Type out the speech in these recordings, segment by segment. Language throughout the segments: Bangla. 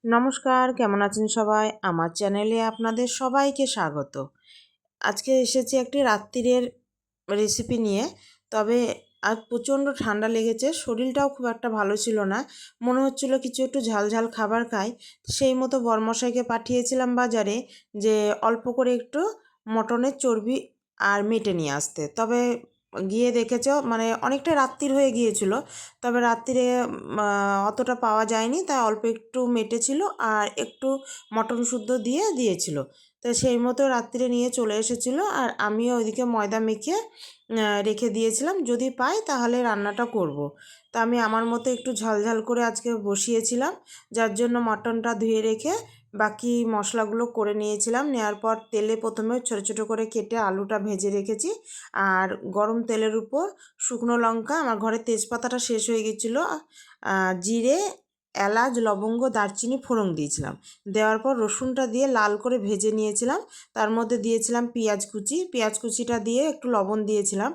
নমস্কার, কেমন আছেন সবাই? আমার চ্যানেলে আপনাদের সবাইকে স্বাগত। আজকে এসেছি একটি রাত্তিরের রেসিপি নিয়ে। তবে আজ প্রচণ্ড ঠান্ডা লেগেছে, শরীরটাও খুব একটা ভালো ছিল না। মনে হচ্ছিল কিছু একটু ঝাল ঝাল খাবার খাই। সেই মতো বরমশাইকে পাঠিয়েছিলাম বাজারে যে অল্প করে একটু মটনের চর্বি আর মেটে নিয়ে আসতে। তবে গিয়ে দেখেছ মানে অনেকটা রাত্তির হয়ে গিয়েছিল। তবে রাত্তিরে অতটা পাওয়া যায়নি, তাই অল্প একটু মেটে ছিল আর একটু মটন শুদ্ধ দিয়ে দিয়েছিল। তো সেই মতো রাত্রিরে নিয়ে চলে এসেছিলো, আর আমিও ওইদিকে ময়দা মেখে রেখে দিয়েছিলাম, যদি পাই তাহলে রান্নাটা করব। তা আমি আমার মতো একটু ঝালঝাল করে আজকে বসিয়েছিলাম, যার জন্য মটনটা ধুয়ে রেখে বাকি মশলাগুলো করে নিয়েছিলাম। নেওয়ার পর তেলে প্রথমে ছোটো ছোটো করে কেটে আলুটা ভেজে রেখেছি, আর গরম তেলের উপর শুকনো লঙ্কা, আমার ঘরে তেজপাতাটা শেষ হয়ে গেছিলো, জিরে, এলাচ, লবঙ্গ, দারচিনি ফোড়ন দিয়েছিলাম। দেওয়ার পর রসুনটা দিয়ে লাল করে ভেজে নিয়েছিলাম। তার মধ্যে দিয়েছিলাম পেঁয়াজ কুচি, পেঁয়াজ কুচিটা দিয়ে একটু লবণ দিয়েছিলাম।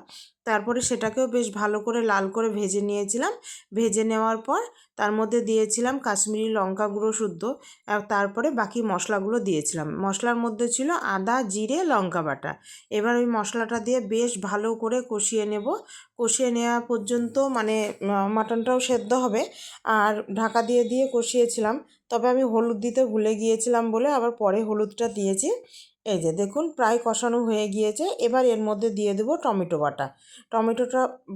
তারপরে সেটাকেও বেশ ভালো করে লাল করে ভেজে নিয়েছিলাম। ভেজে নেওয়ার পর তার মধ্যে দিয়েছিলাম কাশ্মীরি লঙ্কা গুঁড়ো শুদ্ধ, আর তারপরে বাকি মশলাগুলো দিয়েছিলাম। মশলার মধ্যে ছিল আদা, জিরে, লঙ্কা বাটা। এবার ওই মশলাটা দিয়ে বেশ ভালো করে কষিয়ে নেব। কষিয়ে নেওয়া পর্যন্ত মানে মাটনটাও সেদ্ধ হবে। আর ঢাকা দিয়ে দিয়ে কষিয়েছিলাম, তবে আমি হলুদ দিতে ভুলে গিয়েছিলাম বলে আবার পরে হলুদটা দিয়েছি। এই যে দেখুন প্রায় কষানো হয়ে গিয়েছে। এবার এর মধ্যে দিয়ে দেবো টমেটো বাটা।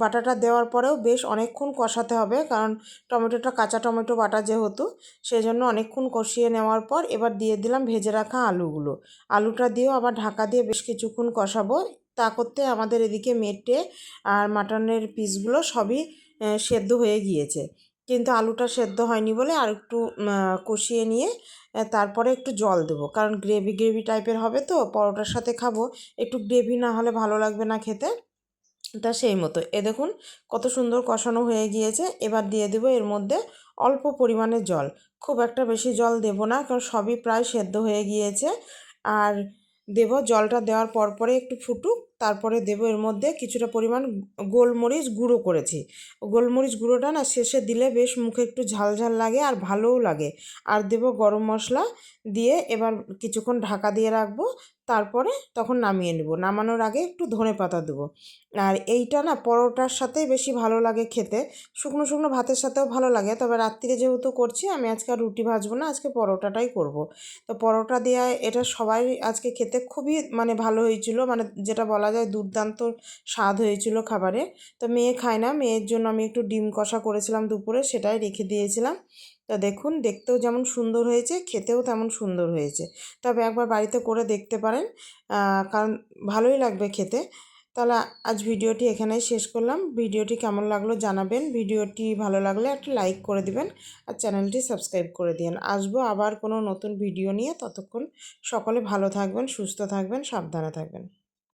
বাটাটা দেওয়ার পরেও বেশ অনেকক্ষণ কষাতে হবে, কারণ টমেটোটা কাঁচা টমেটো বাটা যেহেতু, সেজন্য অনেকক্ষণ কষিয়ে নেওয়ার পর এবার দিয়ে দিলাম ভেজে রাখা আলুগুলো। আলুটা দিয়েও আবার ঢাকা দিয়ে বেশ কিছুক্ষণ কষাবো। তা করতে আমাদের এদিকে মেটে আর মাটনের পিসগুলো সবই সেদ্ধ হয়ে গিয়েছে, কিন্তু আলুটা সেদ্ধ হয়নি বলে আর একটু কষিয়ে নিয়ে তারপরে একটু জল দেবো, কারণ গ্রেভি গ্রেভি টাইপের হবে তো, পরোটার সাথে খাবো, একটু গ্রেভি না হলে ভালো লাগবে না খেতে। তা সেই মতো দেখুন কত সুন্দর কষানো হয়ে গিয়েছে। এবার দিয়ে দেবো এর মধ্যে অল্প পরিমাণে জল, খুব একটা বেশি জল দেব না, কারণ সবই প্রায় সেদ্ধ হয়ে গিয়েছে। আর জলটা দেওয়ার পরে একটু ফুটুক, তারপরে দেবো এর মধ্যে কিছুটা পরিমাণ গোলমরিচ গুঁড়ো করেছি। গোলমরিচ গুঁড়োটা না শেষে দিলে বেশ মুখে একটু ঝাল ঝাল লাগে আর ভালোও লাগে। আর দেবো গরম মশলা দিয়ে এবার কিছুক্ষণ ঢাকা দিয়ে রাখবো। তারপরে তখন নামিয়ে নেব। নামানোর আগে একটু ধনেপাতা দেবো। আর এইটা না পরোটার সাথেই বেশি ভালো লাগে খেতে, শুকনো শুকনো ভাতের সাথেও ভালো লাগে। তবে রাত্রিরে যেহেতু করছি, আমি আজকে আর রুটি ভাজবো না, আজকে পরোটাটাই করব। তো পরোটা দেওয়া এটা সবাই আজকে খেতে খুবই মানে ভালো হয়েছিল, মানে যেটা বলা যায় দুর্দান্ত স্বাদ হয়েছিল খাবারে। তো মেয়ে খায় না, মেয়ের জন্য আমি একটু ডিম কষা করেছিলাম দুপুরে, সেটাই রেখে দিয়েছিলাম। তা দেখুন দেখতেও যেমন সুন্দর হয়েছে, খেতেও তেমন সুন্দর হয়েছে। তবে একবার বাড়িতে করে দেখতে পারেন, কারণ ভালোই লাগবে খেতে। তাহলে আজ ভিডিওটি এখানেই শেষ করলাম। ভিডিওটি কেমন লাগলো জানাবেন। ভিডিওটি ভালো লাগলে একটা লাইক করে দিবেন, আর চ্যানেলটি সাবস্ক্রাইব করে দিন। আসবো আবার কোনো নতুন ভিডিও নিয়ে, ততক্ষণ সকলে ভালো থাকবেন, সুস্থ থাকবেন, সাবধানে থাকবেন।